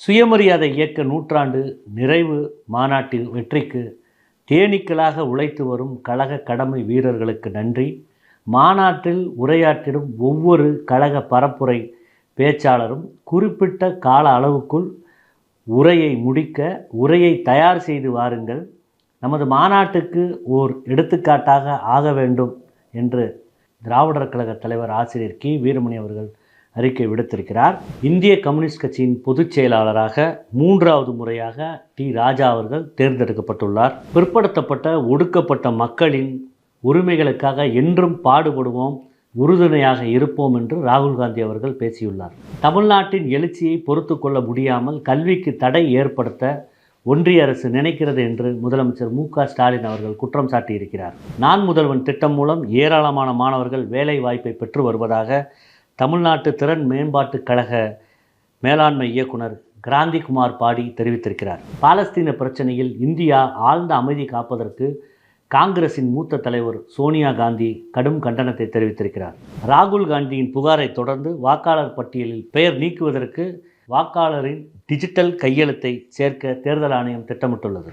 சுயமரியாதை இயக்க நூற்றாண்டு நிறைவு மாநாட்டில் வெற்றிக்கு தேனீக்களாக உழைத்து வரும் கழக கடமை வீரர்களுக்கு நன்றி. மாநாட்டில் உரையாற்றிடும் ஒவ்வொரு கழக பரப்புரை பேச்சாளரும் குறிப்பிட்ட கால அளவுக்குள் உரையை முடிக்க உரையை தயார் செய்து வாருங்கள். நமது மாநாட்டுக்கு ஓர் எடுத்துக்காட்டாக ஆக வேண்டும் என்று திராவிடர் கழக தலைவர் ஆசிரியர் கி. வீரமணி அவர்கள் அறிக்கை விடுத்திருக்கிறார். இந்திய கம்யூனிஸ்ட் கட்சியின் பொதுச் செயலாளராக 3வது முறையாக டி. ராஜா அவர்கள் தேர்ந்தெடுக்கப்பட்டுள்ளார். பிற்படுத்தப்பட்ட ஒடுக்கப்பட்ட மக்களின் உரிமைகளுக்காக என்றும் பாடுபடுவோம், உறுதுணையாக இருப்போம் என்று ராகுல் காந்தி அவர்கள் பேசியுள்ளார். தமிழ்நாட்டின் எழுச்சியை பொறுத்து கொள்ள முடியாமல் கல்விக்கு தடை ஏற்படுத்த ஒன்றிய அரசு நினைக்கிறது என்று முதலமைச்சர் மு. க. ஸ்டாலின் அவர்கள் குற்றம் சாட்டியிருக்கிறார். நான் முதல்வன் திட்டம் மூலம் ஏராளமான மாணவர்கள் வேலை வாய்ப்பை பெற்று வருவதாக தமிழ்நாட்டு திறன் மேம்பாட்டு கழக மேலாண்மை இயக்குனர் கிராந்திகுமார் பாடி தெரிவித்திருக்கிறார். பாலஸ்தீன பிரச்சனையில் இந்தியா ஆழ்ந்த அமைதி காப்பதற்கு காங்கிரசின் மூத்த தலைவர் சோனியா காந்தி கடும் கண்டனத்தை தெரிவித்திருக்கிறார். ராகுல் காந்தியின் புகாரை தொடர்ந்து வாக்காளர் பட்டியலில் பெயர் நீக்குவதற்கு வாக்காளரின் டிஜிட்டல் கையெழுத்தை சேர்க்க தேர்தல் ஆணையம் திட்டமிட்டுள்ளது.